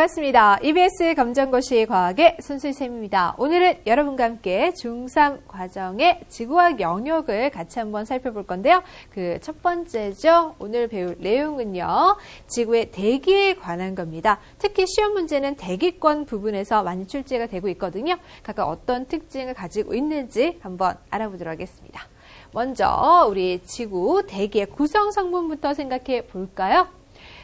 반갑습니다. EBS 검정고시 과학의 손수희쌤입니다. 오늘은 여러분과 함께 중3 과정의 지구과학 영역을 같이 한번 살펴볼 건데요. 그 첫 번째죠. 오늘 배울 내용은요. 지구의 대기에 관한 겁니다. 특히 시험 문제는 대기권 부분에서 많이 출제가 되고 있거든요. 각각 어떤 특징을 가지고 있는지 한번 알아보도록 하겠습니다. 먼저 우리 지구 대기의 구성 성분부터 생각해 볼까요?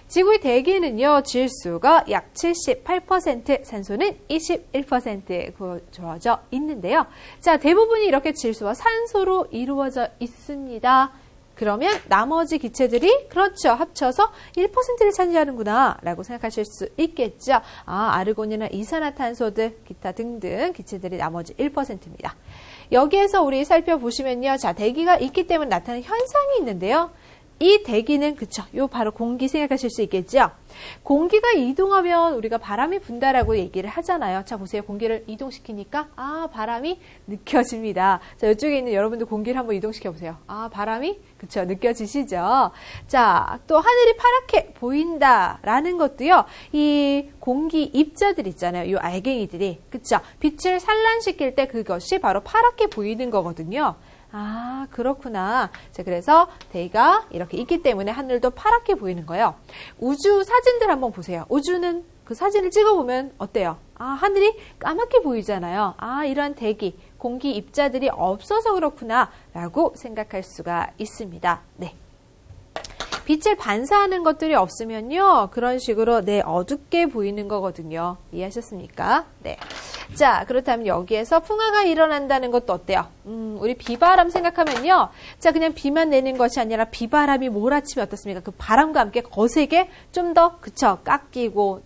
지구의 대기는요, 질소가 약 78%, 산소는 21% 구워져 있는데요. 자, 대부분이 이렇게 질소와 산소로 이루어져 있습니다. 그러면 나머지 기체들이 그렇죠. 합쳐서 1%를 차지하는구나 라고 생각하실 수 있겠죠. 아르곤이나 이산화탄소들, 기타 등등 기체들이 나머지 1%입니다. 여기에서 우리 살펴보시면요. 자, 대기가 있기 때문에 나타나는 현상이 있는데요. 이 대기는 그쵸. 요 바로 공기 생각하실 수 있겠죠. 공기가 이동하면 우리가 바람이 분다라고 얘기를 하잖아요. 자, 보세요. 공기를 이동시키니까 바람이 느껴집니다. 자, 이쪽에 있는 여러분들 공기를 한번 이동시켜 보세요. 바람이 그쵸. 느껴지시죠? 자, 또 하늘이 파랗게 보인다라는 것도요. 이 공기 입자들 있잖아요. 요 알갱이들이 그쵸. 빛을 산란시킬 때 그것이 바로 파랗게 보이는 거거든요. 그렇구나. 자, 그래서 대기가 이렇게 있기 때문에 하늘도 파랗게 보이는 거예요. 우주 사진들 한번 보세요. 우주는 그 사진을 찍어보면 어때요? 하늘이 까맣게 보이잖아요. 이러한 대기, 공기 입자들이 없어서 그렇구나 라고 생각할 수가 있습니다. 네. 빛을 반사하는 것들이 없으면요. 그런 식으로 어둡게 보이는 거거든요. 이해하셨습니까? 네. 자, 그렇다면 여기에서 풍화가 일어난다는 것도 어때요? 우리 비바람 생각하면요. 자, 그냥 비만 내는 것이 아니라 비바람이 몰아치면 어떻습니까? 그 바람과 함께 거세게 좀 더, 그쵸, 깎이고,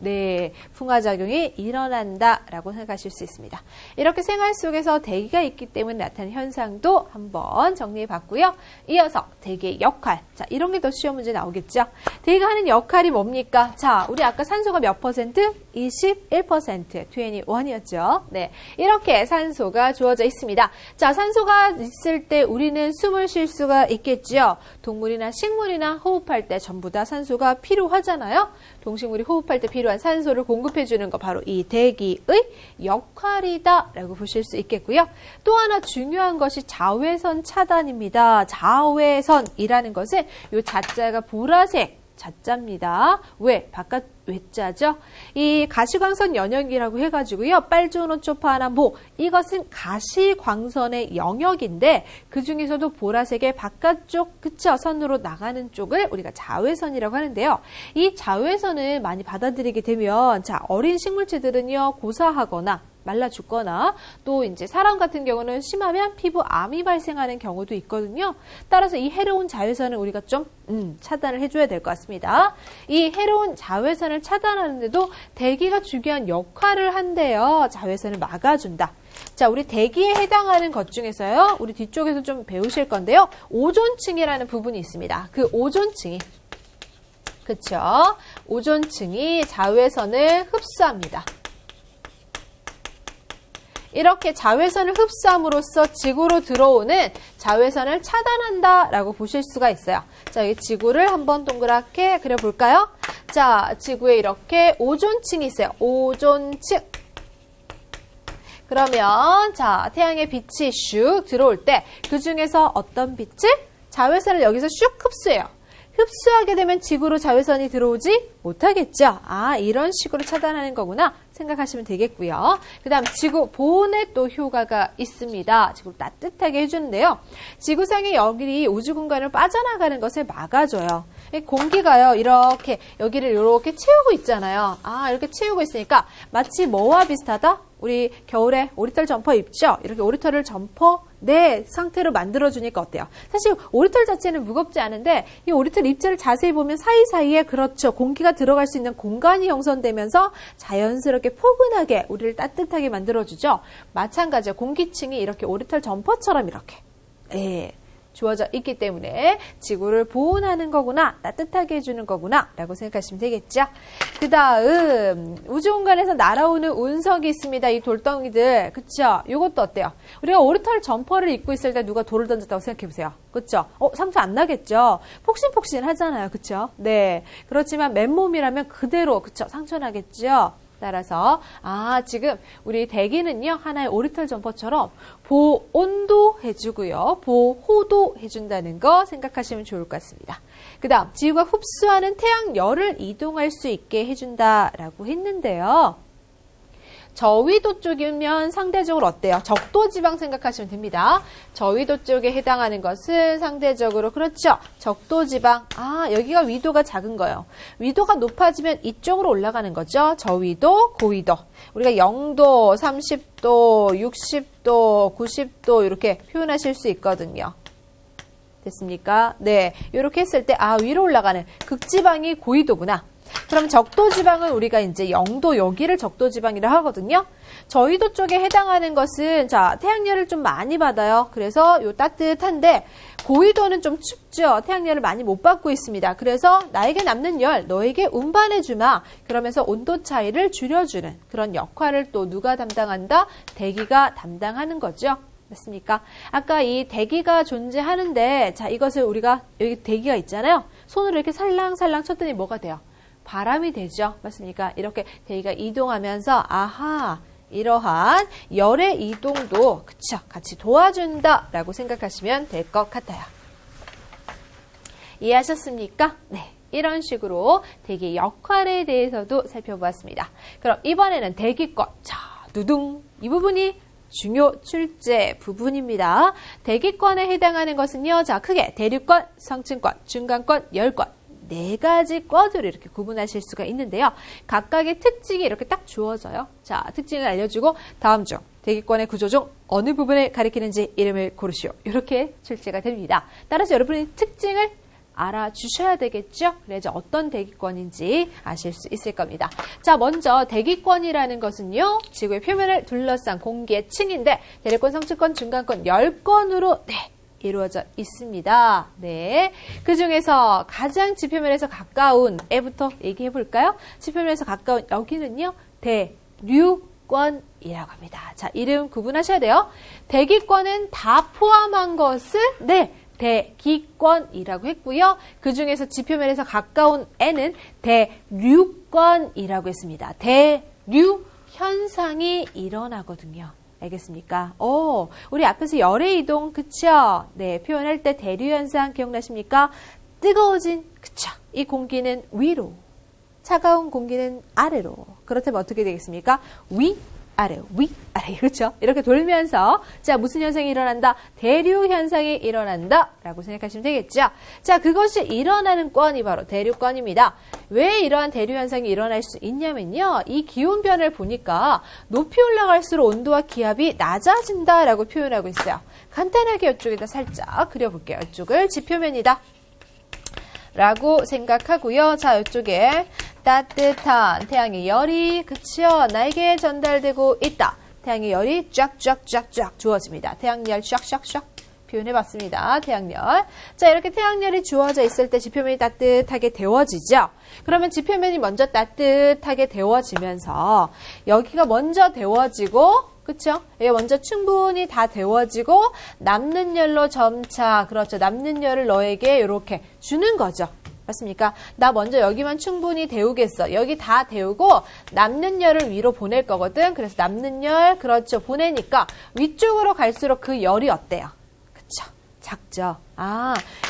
풍화작용이 일어난다라고 생각하실 수 있습니다. 이렇게 생활 속에서 대기가 있기 때문에 나타나는 현상도 한번 정리해 봤고요. 이어서 대기의 역할. 자, 이런 게 더 시험 문제 나오겠죠? 대기가 하는 역할이 뭡니까? 자, 우리 아까 산소가 몇 퍼센트? 21%, 21이었죠. 네, 이렇게 산소가 주어져 있습니다. 자, 산소가 있을 때 우리는 숨을 쉴 수가 있겠죠. 동물이나 식물이나 호흡할 때 전부 다 산소가 필요하잖아요. 동식물이 호흡할 때 필요한 산소를 공급해주는 거 바로 이 대기의 역할이다라고 보실 수 있겠고요. 또 하나 중요한 것이 자외선 차단입니다. 자외선이라는 것은 이 자자가 보라색 자자입니다. 왜? 바깥 외자죠. 이 가시광선 영역이라고 해가지고요. 빨주노초파나모 이것은 가시광선의 영역인데 그 중에서도 보라색의 바깥쪽 그쵸 선으로 나가는 쪽을 우리가 자외선이라고 하는데요. 이 자외선을 많이 받아들이게 되면 자 어린 식물체들은요 고사하거나 말라 죽거나 또 이제 사람 같은 경우는 심하면 피부암이 발생하는 경우도 있거든요. 따라서 이 해로운 자외선을 우리가 좀 차단을 해줘야 될 것 같습니다. 이 해로운 자외선을 차단하는데도 대기가 중요한 역할을 한대요. 자외선을 막아준다. 자, 우리 대기에 해당하는 것 중에서요. 우리 뒤쪽에서 좀 배우실 건데요. 오존층이라는 부분이 있습니다. 그 오존층이 그쵸? 오존층이 자외선을 흡수합니다. 이렇게 자외선을 흡수함으로써 지구로 들어오는 자외선을 차단한다라고 보실 수가 있어요. 자, 여기 지구를 한번 동그랗게 그려볼까요? 자, 지구에 이렇게 오존층이 있어요. 오존층. 그러면 자, 태양의 빛이 슉 들어올 때 그 중에서 어떤 빛을? 자외선을 여기서 슉 흡수해요. 흡수하게 되면 지구로 자외선이 들어오지 못하겠죠. 이런 식으로 차단하는 거구나 생각하시면 되겠고요. 그 다음 지구 보온에 또 효과가 있습니다. 지구를 따뜻하게 해주는데요. 지구상의 여기 우주 공간을 빠져나가는 것을 막아줘요. 공기가요 이렇게 여기를 이렇게 채우고 있잖아요. 이렇게 채우고 있으니까 마치 뭐와 비슷하다? 우리 겨울에 오리털 점퍼 입죠? 이렇게 오리털을 점퍼 상태로 만들어주니까 어때요? 사실 오리털 자체는 무겁지 않은데 이 오리털 입자를 자세히 보면 사이사이에 그렇죠. 공기가 들어갈 수 있는 공간이 형성되면서 자연스럽게 포근하게 우리를 따뜻하게 만들어주죠. 마찬가지로 공기층이 이렇게 오리털 점퍼처럼 이렇게 주어져 있기 때문에 지구를 보온하는 거구나, 따뜻하게 해주는 거구나 라고 생각하시면 되겠죠. 그 다음 우주 공간에서 날아오는 운석이 있습니다. 이 돌덩이들 그쵸? 이것도 어때요? 우리가 오리털 점퍼를 입고 있을 때 누가 돌을 던졌다고 생각해보세요. 그쵸? 상처 안 나겠죠? 폭신폭신 하잖아요. 그쵸? 네. 그렇지만 맨몸이라면 그대로 그쵸? 상처 나겠죠? 따라서 지금 우리 대기는요 하나의 오리털 점퍼처럼 보온도 해주고요 보호도 해준다는 거 생각하시면 좋을 것 같습니다. 그 다음 지구가 흡수하는 태양열을 이동할 수 있게 해준다라고 했는데요. 저위도 쪽이면 상대적으로 어때요? 적도지방 생각하시면 됩니다. 저위도 쪽에 해당하는 것은 상대적으로 그렇죠. 적도지방. 여기가 위도가 작은 거예요. 위도가 높아지면 이쪽으로 올라가는 거죠. 저위도, 고위도. 우리가 0도, 30도, 60도, 90도 이렇게 표현하실 수 있거든요. 됐습니까? 네. 이렇게 했을 때 위로 올라가는 극지방이 고위도구나. 그럼 적도지방은 우리가 이제 0도 여기를 적도지방이라 하거든요. 저위도 쪽에 해당하는 것은 태양열을 좀 많이 받아요. 그래서 요 따뜻한데 고위도는 좀 춥죠. 태양열을 많이 못 받고 있습니다. 그래서 나에게 남는 열 너에게 운반해 주마. 그러면서 온도 차이를 줄여주는 그런 역할을 또 누가 담당한다? 대기가 담당하는 거죠. 맞습니까? 아까 이 대기가 존재하는데 이것을 우리가 여기 대기가 있잖아요. 손으로 이렇게 살랑살랑 쳤더니 뭐가 돼요? 바람이 되죠. 맞습니까? 이렇게 대기가 이동하면서 이러한 열의 이동도 그쵸 같이 도와준다라고 생각하시면 될 것 같아요. 이해하셨습니까? 네. 이런 식으로 대기의 역할에 대해서도 살펴보았습니다. 그럼 이번에는 대기권. 두둥. 이 부분이 중요 출제 부분입니다. 대기권에 해당하는 것은요. 크게 대류권, 성층권, 중간권, 열권. 4가지 권으로 이렇게 구분하실 수가 있는데요. 각각의 특징이 이렇게 딱 주어져요. 특징을 알려주고 다음 중 대기권의 구조 중 어느 부분을 가리키는지 이름을 고르시오. 이렇게 출제가 됩니다. 따라서 여러분이 특징을 알아주셔야 되겠죠. 그래서 어떤 대기권인지 아실 수 있을 겁니다. 먼저 대기권이라는 것은요. 지구의 표면을 둘러싼 공기의 층인데 대류권, 성층권, 중간권, 열권으로 이루어져 있습니다. 네. 그 중에서 가장 지표면에서 가까운 애부터 얘기해 볼까요? 지표면에서 가까운 여기는요. 대류권이라고 합니다. 이름 구분하셔야 돼요. 대기권은 다 포함한 것을 대기권이라고 했고요. 그 중에서 지표면에서 가까운 애는 대류권이라고 했습니다. 대류 현상이 일어나거든요. 알겠습니까? 우리 앞에서 열의 이동, 그쵸? 네, 표현할 때 대류현상 기억나십니까? 뜨거워진, 그쵸? 이 공기는 위로, 차가운 공기는 아래로. 그렇다면 어떻게 되겠습니까? 아래, 아래, 그렇죠? 이렇게 돌면서 무슨 현상이 일어난다? 대류 현상이 일어난다 라고 생각하시면 되겠죠? 그것이 일어나는 권이 바로 대류권입니다. 왜 이러한 대류 현상이 일어날 수 있냐면요. 이 기온 변화를 보니까 높이 올라갈수록 온도와 기압이 낮아진다라고 표현하고 있어요. 간단하게 이쪽에다 살짝 그려볼게요. 이쪽을 지표면이다 라고 생각하고요. 이쪽에 따뜻한 태양의 열이 그쵸 나에게 전달되고 있다. 태양의 열이 쫙쫙쫙쫙 주어집니다. 태양열 쫙쫙쫙 표현해봤습니다. 태양열. 이렇게 태양열이 주어져 있을 때 지표면이 따뜻하게 데워지죠. 그러면 지표면이 먼저 따뜻하게 데워지면서 여기가 먼저 데워지고 그쵸? 얘 먼저 충분히 다 데워지고 남는 열로 점차 그렇죠. 남는 열을 너에게 이렇게 주는 거죠. 맞습니까? 나 먼저 여기만 충분히 데우겠어. 여기 다 데우고 남는 열을 위로 보낼 거거든. 그래서 남는 열 그렇죠. 보내니까 위쪽으로 갈수록 그 열이 어때요? 그쵸? 작죠.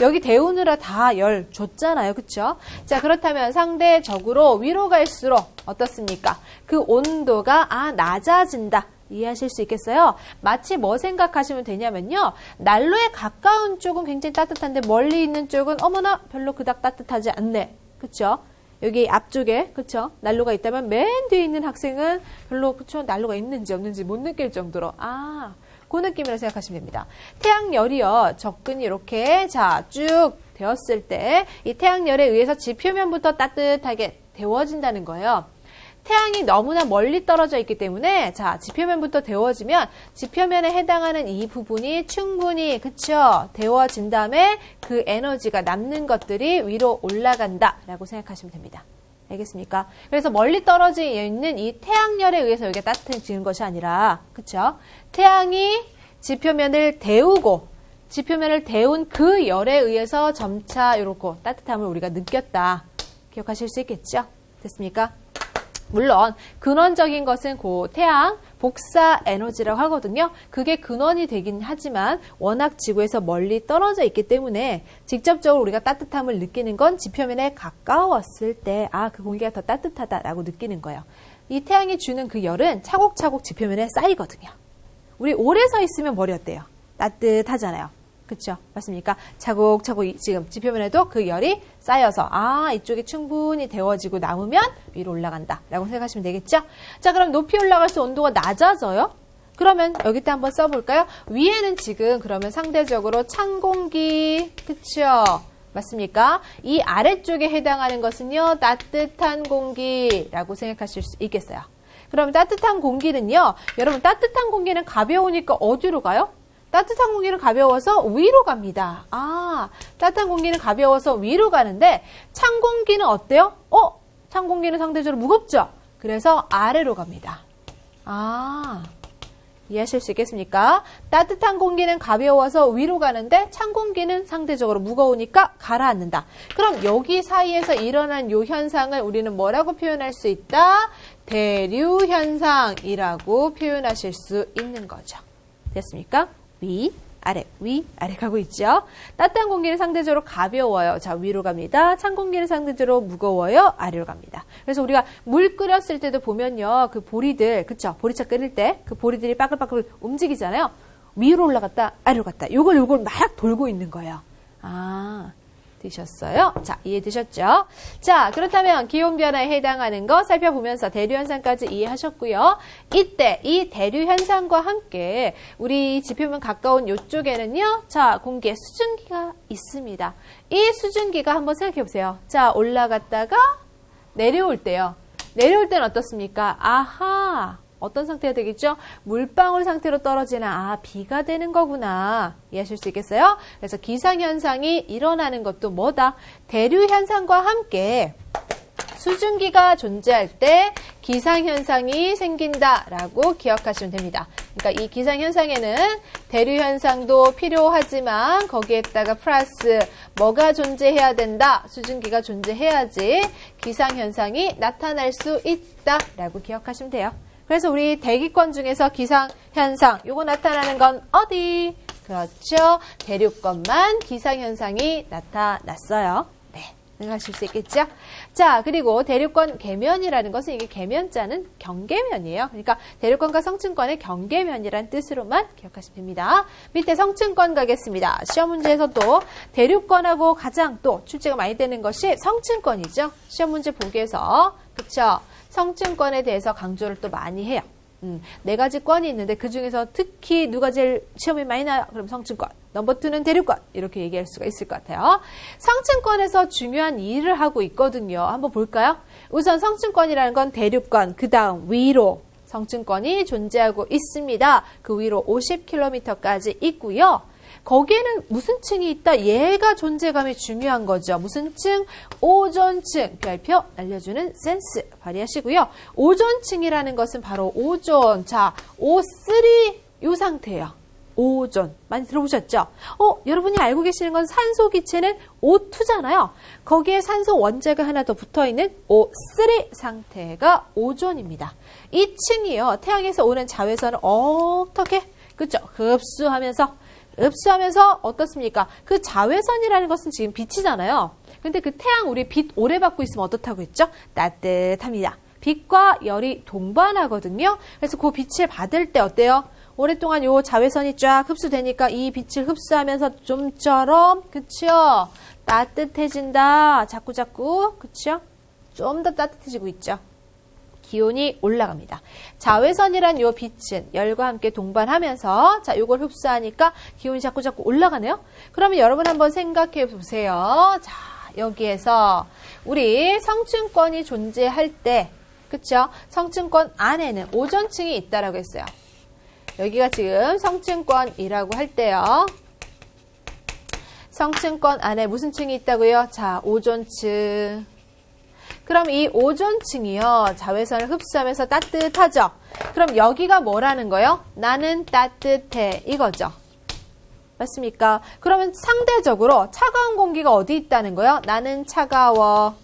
여기 데우느라 다 열 줬잖아요. 그쵸? 그렇다면 상대적으로 위로 갈수록 어떻습니까? 그 온도가 낮아진다. 이해하실 수 있겠어요? 마치 뭐 생각하시면 되냐면요. 난로에 가까운 쪽은 굉장히 따뜻한데 멀리 있는 쪽은 어머나 별로 그닥 따뜻하지 않네. 그쵸? 여기 앞쪽에 그쵸? 난로가 있다면 맨 뒤에 있는 학생은 별로 그쵸? 난로가 있는지 없는지 못 느낄 정도로 그 느낌이라고 생각하시면 됩니다. 태양열이요. 접근이 이렇게 쭉 되었을 때 이 태양열에 의해서 지표면부터 따뜻하게 데워진다는 거예요. 태양이 너무나 멀리 떨어져 있기 때문에 지표면부터 데워지면 지표면에 해당하는 이 부분이 충분히 그쵸 데워진 다음에 그 에너지가 남는 것들이 위로 올라간다 라고 생각하시면 됩니다. 알겠습니까? 그래서 멀리 떨어져 있는 이 태양열에 의해서 여기가 따뜻해지는 것이 아니라 그쵸 태양이 지표면을 데우고 지표면을 데운 그 열에 의해서 점차 이렇게 따뜻함을 우리가 느꼈다. 기억하실 수 있겠죠? 됐습니까? 물론 근원적인 것은 그 태양 복사 에너지라고 하거든요. 그게 근원이 되긴 하지만 워낙 지구에서 멀리 떨어져 있기 때문에 직접적으로 우리가 따뜻함을 느끼는 건 지표면에 가까웠을 때 그 공기가 더 따뜻하다라고 느끼는 거예요. 이 태양이 주는 그 열은 차곡차곡 지표면에 쌓이거든요. 우리 오래 서 있으면 머리 어때요? 따뜻하잖아요. 그렇죠? 맞습니까? 차곡차곡 지금 지표면에도 그 열이 쌓여서 이쪽이 충분히 데워지고 남으면 위로 올라간다 라고 생각하시면 되겠죠? 자, 그럼 높이 올라갈수록 온도가 낮아져요? 그러면 여기다 한번 써볼까요? 위에는 지금 그러면 상대적으로 찬 공기, 그쵸? 맞습니까? 이 아래쪽에 해당하는 것은요, 따뜻한 공기라고 생각하실 수 있겠어요. 그럼 따뜻한 공기는요, 여러분 따뜻한 공기는 가벼우니까 어디로 가요? 따뜻한 공기는 가벼워서 위로 갑니다. 따뜻한 공기는 가벼워서 위로 가는데 찬 공기는 어때요? 찬 공기는 상대적으로 무겁죠? 그래서 아래로 갑니다. 이해하실 수 있겠습니까? 따뜻한 공기는 가벼워서 위로 가는데 찬 공기는 상대적으로 무거우니까 가라앉는다. 그럼 여기 사이에서 일어난 이 현상을 우리는 뭐라고 표현할 수 있다? 대류 현상이라고 표현하실 수 있는 거죠. 됐습니까? 위, 아래 가고 있죠. 따뜻한 공기는 상대적으로 가벼워요. 자, 위로 갑니다. 찬 공기는 상대적으로 무거워요. 아래로 갑니다. 그래서 우리가 물 끓였을 때도 보면요. 그 보리들, 그쵸? 보리차 끓일 때 그 보리들이 빠글빠글 움직이잖아요. 위로 올라갔다, 아래로 갔다. 요걸 막 돌고 있는 거예요. 되셨어요? 자, 이해되셨죠? 자, 그렇다면 기온 변화에 해당하는 거 살펴보면서 대류 현상까지 이해하셨고요. 이때 이 대류 현상과 함께 우리 지표면 가까운 이쪽에는요. 자, 공기에 수증기가 있습니다. 이 수증기가 한번 생각해 보세요. 자, 올라갔다가 내려올 때요. 내려올 때는 어떻습니까? 어떤 상태가 되겠죠? 물방울 상태로 떨어지는 비가 되는 거구나. 이해하실 수 있겠어요? 그래서 기상현상이 일어나는 것도 뭐다? 대류현상과 함께 수증기가 존재할 때 기상현상이 생긴다라고 기억하시면 됩니다. 그러니까 이 기상현상에는 대류현상도 필요하지만 거기에다가 플러스 뭐가 존재해야 된다? 수증기가 존재해야지 기상현상이 나타날 수 있다라고 기억하시면 돼요. 그래서 우리 대기권 중에서 기상현상, 요거 나타나는 건 어디? 그렇죠. 대륙권만 기상현상이 나타났어요. 네, 생각하실 수 있겠죠? 자, 그리고 대륙권 계면이라는 것은 이게 계면자는 경계면이에요. 그러니까 대륙권과 성층권의 경계면이라는 뜻으로만 기억하시면 됩니다. 밑에 성층권 가겠습니다. 시험 문제에서도 대륙권하고 가장 또 출제가 많이 되는 것이 성층권이죠. 시험 문제 보기에서. 그쵸? 성층권에 대해서 강조를 또 많이 해요. 4가지 권이 있는데 그 중에서 특히 누가 제일 시험이 많이 나요? 그럼 성층권. 넘버 2는 대륙권. 이렇게 얘기할 수가 있을 것 같아요. 성층권에서 중요한 일을 하고 있거든요. 한번 볼까요? 우선 성층권이라는 건 대륙권, 그 다음 위로 성층권이 존재하고 있습니다. 그 위로 50km까지 있고요. 거기에는 무슨 층이 있다? 얘가 존재감이 중요한 거죠. 무슨 층? 오존층. 별표 알려주는 센스 발휘하시고요. 오존층이라는 것은 바로 오존. 자, O3 요 상태예요. 오존. 많이 들어보셨죠? 여러분이 알고 계시는 건 산소 기체는 O2잖아요. 거기에 산소 원자가 하나 더 붙어있는 O3 상태가 오존입니다. 이 층이요. 태양에서 오는 자외선을 어떻게? 그쵸? 흡수하면서 어떻습니까? 그 자외선이라는 것은 지금 빛이잖아요. 근데 그 태양 우리 빛 오래 받고 있으면 어떻다고 했죠? 따뜻합니다. 빛과 열이 동반하거든요. 그래서 그 빛을 받을 때 어때요? 오랫동안 요 자외선이 쫙 흡수되니까 이 빛을 흡수하면서 좀처럼 그쵸? 따뜻해진다. 자꾸자꾸 그쵸? 좀 더 따뜻해지고 있죠. 기온이 올라갑니다. 자외선이란 요 빛은 열과 함께 동반하면서 자, 요걸 흡수하니까 기온이 자꾸자꾸 올라가네요. 그러면 여러분 한번 생각해 보세요. 자, 여기에서 우리 성층권이 존재할 때 그쵸? 성층권 안에는 오존층이 있다라고 했어요. 여기가 지금 성층권이라고 할 때요. 성층권 안에 무슨 층이 있다고요? 자, 오존층. 그럼 이 오존층이요. 자외선을 흡수하면서 따뜻하죠. 그럼 여기가 뭐라는 거예요? 나는 따뜻해. 이거죠. 맞습니까? 그러면 상대적으로 차가운 공기가 어디 있다는 거예요? 나는 차가워.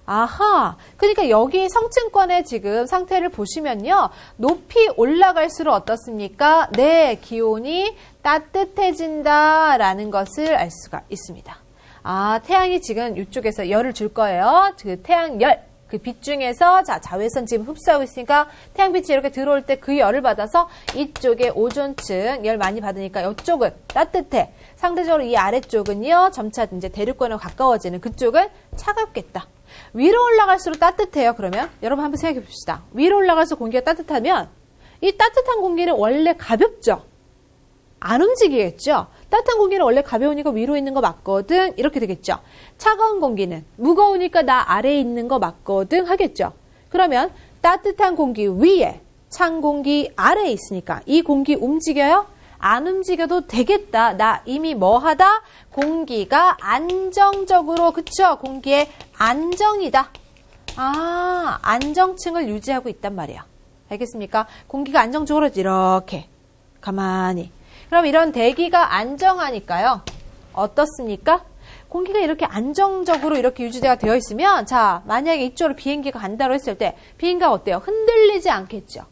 아하, 그러니까 여기 성층권의 지금 상태를 보시면요. 높이 올라갈수록 어떻습니까? 네, 기온이 따뜻해진다라는 것을 알 수가 있습니다. 아, 태양이 지금 이쪽에서 열을 줄 거예요. 그 태양열, 그 빛 중에서 자외선 지금 흡수하고 있으니까 태양빛이 이렇게 들어올 때 그 열을 받아서 이쪽에 오존층 열 많이 받으니까 이쪽은 따뜻해. 상대적으로 이 아래쪽은요. 점차 이제 대륙권으로 가까워지는 그쪽은 차갑겠다. 위로 올라갈수록 따뜻해요. 그러면 여러분 한번 생각해 봅시다. 위로 올라갈수록 공기가 따뜻하면 이 따뜻한 공기는 원래 가볍죠. 안 움직이겠죠. 따뜻한 공기는 원래 가벼우니까 위로 있는 거 맞거든. 이렇게 되겠죠. 차가운 공기는 무거우니까 나 아래에 있는 거 맞거든 하겠죠. 그러면 따뜻한 공기 위에 찬 공기 아래에 있으니까 이 공기 움직여요? 안 움직여도 되겠다. 나 이미 뭐 하다? 공기가 안정적으로, 그쵸? 공기의 안정이다. 아, 안정층을 유지하고 있단 말이야. 알겠습니까? 공기가 안정적으로 이렇게 가만히. 그럼 이런 대기가 안정하니까요. 어떻습니까? 공기가 이렇게 안정적으로 이렇게 유지가 되어 있으면 자, 만약에 이쪽으로 비행기가 간다고 했을 때 비행기가 어때요? 흔들리지 않겠죠.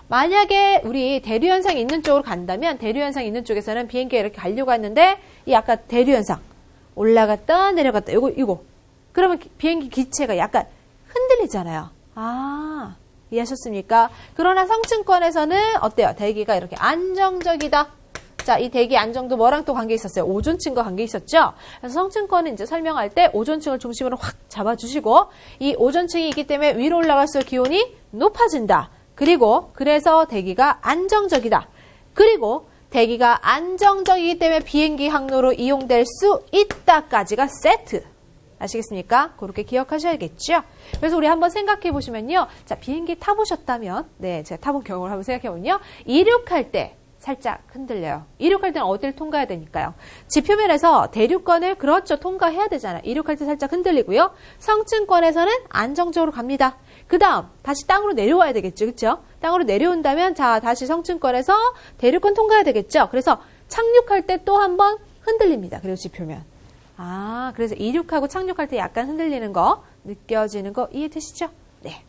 만약에 우리 대류현상이 있는 쪽으로 간다면 대류현상이 있는 쪽에서는 비행기가 이렇게 가려고 했는데 이 아까 대류현상 올라갔다 내려갔다 이거 그러면 비행기 기체가 약간 흔들리잖아요. 아, 이해하셨습니까? 그러나 성층권에서는 어때요? 대기가 이렇게 안정적이다. 자, 이 대기 안정도 뭐랑 또 관계 있었어요? 오존층과 관계 있었죠? 그래서 성층권은 이제 설명할 때 오존층을 중심으로 확 잡아주시고 이 오존층이 있기 때문에 위로 올라갈수록 기온이 높아진다. 그리고 그래서 대기가 안정적이다. 그리고 대기가 안정적이기 때문에 비행기 항로로 이용될 수 있다까지가 세트. 아시겠습니까? 그렇게 기억하셔야겠죠? 그래서 우리 한번 생각해 보시면요. 자, 비행기 타보셨다면, 네, 제가 타본 경험을 한번 생각해 보면요. 이륙할 때 살짝 흔들려요. 이륙할 때는 어디를 통과해야 되니까요. 지표면에서 대륙권을 그렇죠. 통과해야 되잖아요. 이륙할 때 살짝 흔들리고요. 성층권에서는 안정적으로 갑니다. 그 다음 다시 땅으로 내려와야 되겠죠. 그렇죠? 땅으로 내려온다면 자 다시 성층권에서 대륙권 통과해야 되겠죠. 그래서 착륙할 때 또 한 번 흔들립니다. 그리고 지표면. 아, 그래서 이륙하고 착륙할 때 약간 흔들리는 거 느껴지는 거 이해되시죠? 네.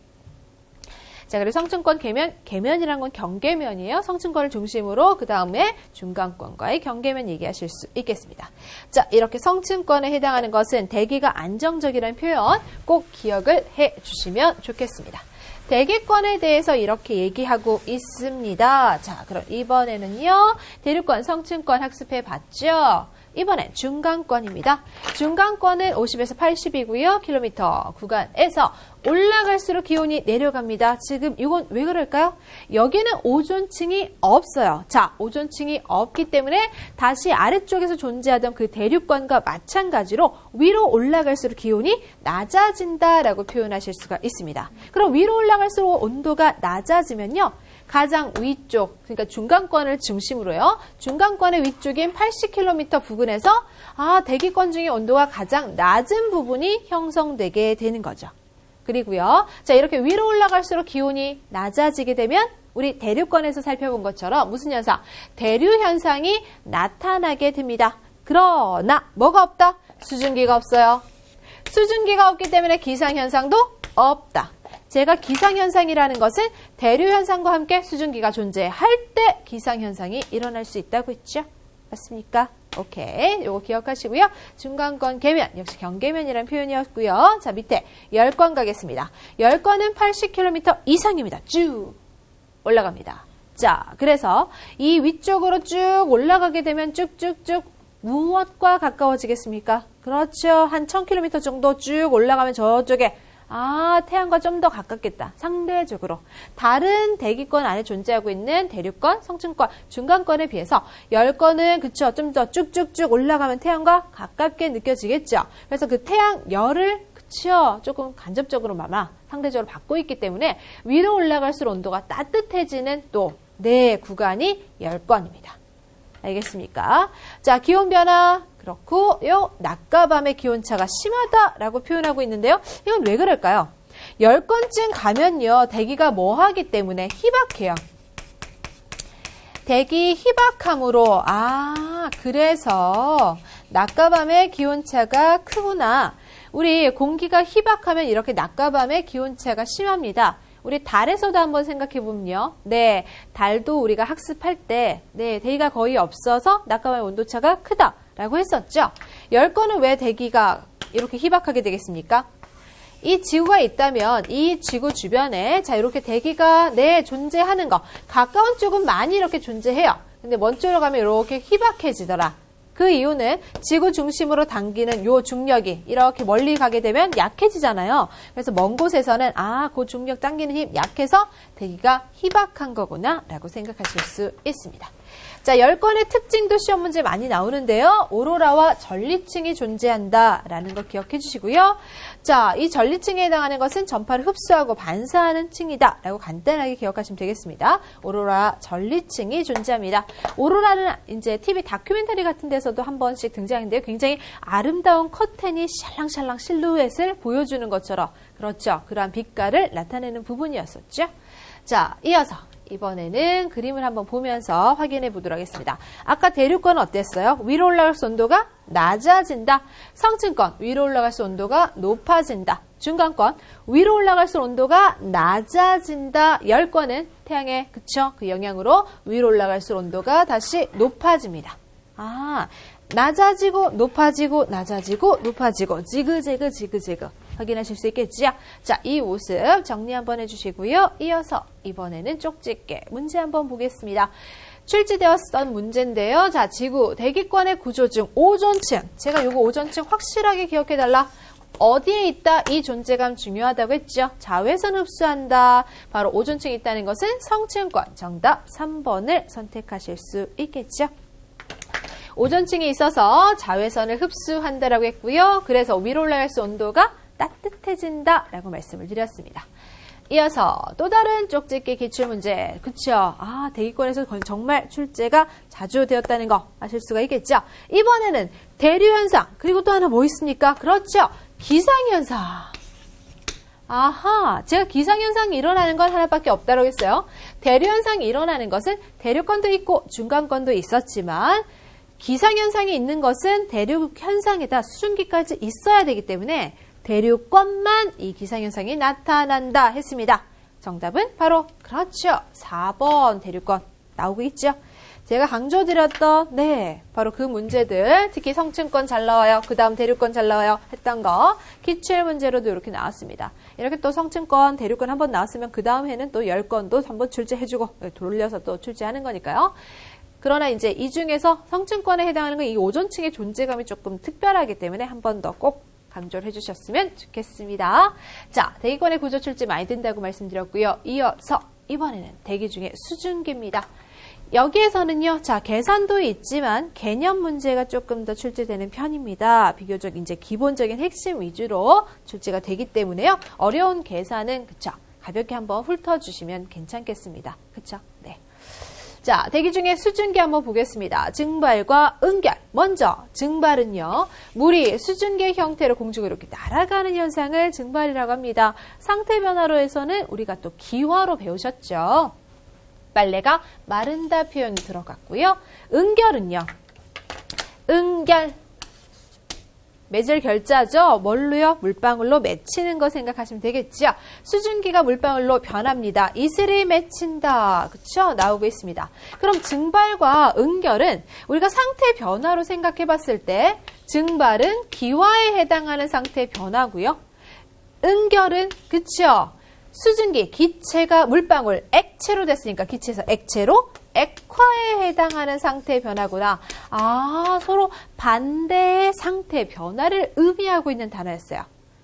자, 그리고 성층권 계면이란 건 경계면이에요. 성층권을 중심으로 그 다음에 중간권과의 경계면 얘기하실 수 있겠습니다. 자, 이렇게 성층권에 해당하는 것은 대기가 안정적이라는 표현 꼭 기억을 해 주시면 좋겠습니다. 대기권에 대해서 이렇게 얘기하고 있습니다. 자, 그럼 이번에는요. 대륙권, 성층권 학습해 봤죠? 이번엔 중간권입니다. 중간권은 50에서 80이고요. 킬로미터 구간에서 올라갈수록 기온이 내려갑니다. 지금 이건 왜 그럴까요? 여기는 오존층이 없어요. 자, 오존층이 없기 때문에 다시 아래쪽에서 존재하던 그 대륙권과 마찬가지로 위로 올라갈수록 기온이 낮아진다라고 표현하실 수가 있습니다. 그럼 위로 올라갈수록 온도가 낮아지면요. 가장 위쪽, 그러니까 중간권을 중심으로요. 중간권의 위쪽인 80km 부근에서 대기권 중에 온도가 가장 낮은 부분이 형성되게 되는 거죠. 그리고요. 자, 이렇게 위로 올라갈수록 기온이 낮아지게 되면 우리 대륙권에서 살펴본 것처럼 무슨 현상? 대류 현상이 나타나게 됩니다. 그러나 뭐가 없다? 수증기가 없어요. 수증기가 없기 때문에 기상현상도 없다. 제가 기상현상이라는 것은 대류현상과 함께 수증기가 존재할 때 기상현상이 일어날 수 있다고 했죠. 맞습니까? 오케이. 요거 기억하시고요. 중간권 계면, 역시 경계면이라는 표현이었고요. 자, 밑에 열권 가겠습니다. 열권은 80km 이상입니다. 쭉 올라갑니다. 자, 그래서 이 위쪽으로 쭉 올라가게 되면 쭉쭉쭉 무엇과 가까워지겠습니까? 그렇죠. 한 1000km 정도 쭉 올라가면 저쪽에 태양과 좀 더 가깝겠다. 상대적으로. 다른 대기권 안에 존재하고 있는 대륙권, 성층권, 중간권에 비해서 열권은 그쵸. 좀 더 쭉쭉쭉 올라가면 태양과 가깝게 느껴지겠죠. 그래서 그 태양 열을 그쵸. 조금 간접적으로 상대적으로 받고 있기 때문에 위로 올라갈수록 온도가 따뜻해지는 또 네 구간이 열권입니다. 알겠습니까? 자, 기온 변화. 그렇고 낮과 밤의 기온차가 심하다라고 표현하고 있는데요. 이건 왜 그럴까요? 열권쯤 가면요. 대기가 뭐하기 때문에 희박해요. 대기 희박함으로 그래서 낮과 밤의 기온차가 크구나. 우리 공기가 희박하면 이렇게 낮과 밤의 기온차가 심합니다. 우리 달에서도 한번 생각해 보면요. 네, 달도 우리가 학습할 때, 네, 대기가 거의 없어서 낮과 밤의 온도차가 크다라고 했었죠. 열권은 왜 대기가 이렇게 희박하게 되겠습니까? 이 지구가 있다면 이 지구 주변에 자 이렇게 대기가 네 존재하는 거 가까운 쪽은 많이 이렇게 존재해요. 근데 먼 쪽으로 가면 이렇게 희박해지더라. 그 이유는 지구 중심으로 당기는 요 중력이 이렇게 멀리 가게 되면 약해지잖아요. 그래서 먼 곳에서는 그 중력 당기는 힘 약해서 대기가 희박한 거구나 라고 생각하실 수 있습니다. 자, 열권의 특징도 시험 문제 많이 나오는데요. 오로라와 전리층이 존재한다라는 거 기억해 주시고요. 자, 이 전리층에 해당하는 것은 전파를 흡수하고 반사하는 층이다라고 간단하게 기억하시면 되겠습니다. 오로라 전리층이 존재합니다. 오로라는 이제 TV 다큐멘터리 같은 데서도 한 번씩 등장하는데요. 굉장히 아름다운 커튼이 샬랑샬랑 실루엣을 보여주는 것처럼 그렇죠. 그러한 빛깔을 나타내는 부분이었었죠. 자, 이어서 이번에는 그림을 한번 보면서 확인해 보도록 하겠습니다. 아까 대륙권은 어땠어요? 위로 올라갈수록 온도가 낮아진다. 성층권 위로 올라갈수록 온도가 높아진다. 중간권 위로 올라갈수록 온도가 낮아진다. 열권은 태양의 그쵸? 그 영향으로 위로 올라갈수록 온도가 다시 높아집니다. 낮아지고 높아지고 낮아지고 높아지고 지그재그 지그재그 확인하실 수 있겠지요? 자, 이 모습 정리 한번 해주시고요. 이어서 이번에는 쪽집게 문제 한번 보겠습니다. 출제되었던 문제인데요. 자, 지구 대기권의 구조 중 오존층. 제가 요거 오존층 확실하게 기억해달라. 어디에 있다? 이 존재감 중요하다고 했죠. 자외선 흡수한다. 바로 오존층이 있다는 것은 성층권. 정답 3번을 선택하실 수 있겠죠. 오존층이 있어서 자외선을 흡수한다라고 했고요. 그래서 위로 올라갈수록 온도가 따뜻해진다라고 말씀을 드렸습니다. 이어서 또 다른 쪽집기 기출문제. 그쵸? 대기권에서 정말 출제가 자주 되었다는 거 아실 수가 있겠죠? 이번에는 대류현상. 그리고 또 하나 뭐 있습니까? 그렇죠. 기상현상. 제가 기상현상이 일어나는 건 하나밖에 없다고 했어요. 대류현상이 일어나는 것은 대륙권도 있고 중간권도 있었지만 기상현상이 있는 것은 대륙현상에다 수증기까지 있어야 되기 때문에 대륙권만 이 기상현상이 나타난다 했습니다. 정답은 바로 그렇죠. 4번 대륙권 나오고 있죠. 제가 강조드렸던 바로 그 문제들 특히 성층권 잘 나와요. 그 다음 대륙권 잘 나와요. 했던 거 기출문제로도 이렇게 나왔습니다. 이렇게 또 성층권 대륙권 한번 나왔으면 그 다음 해는 또 10건도 한번 출제해주고 돌려서 또 출제하는 거니까요. 그러나 이제 이 중에서 성층권에 해당하는 건 이 오존층의 존재감이 조금 특별하기 때문에 한 번 더 꼭 강조를 해주셨으면 좋겠습니다. 자, 대기권의 구조 출제 많이 된다고 말씀드렸고요. 이어서 이번에는 대기 중에 수증기입니다. 여기에서는요, 자, 계산도 있지만 개념 문제가 조금 더 출제되는 편입니다. 비교적 이제 기본적인 핵심 위주로 출제가 되기 때문에요. 어려운 계산은 그쵸, 가볍게 한번 훑어주시면 괜찮겠습니다. 그쵸? 네. 자, 대기 중에 수증기 한번 보겠습니다. 증발과 응결. 먼저 증발은요, 물이 수증기의 형태로 공중으로 이렇게 날아가는 현상을 증발이라고 합니다. 상태 변화로 해서는 우리가 또 기화로 배우셨죠. 빨래가 마른다 표현이 들어갔고요. 응결은요, 응결. 맺을 결자죠. 뭘로요? 물방울로 맺히는 거 생각하시면 되겠죠. 수증기가 물방울로 변합니다. 이슬이 맺힌다. 그쵸? 나오고 있습니다. 그럼 증발과 응결은 우리가 상태 변화로 생각해 봤을 때 증발은 기화에 해당하는 상태 변화고요. 응결은 그쵸? 수증기, 기체가 물방울, 액체로 됐으니까 기체에서 액체로 액화에 해당하는 상태 변화구나. 서로 반대의 상태 변화를 의미하고 있는 단어였어요.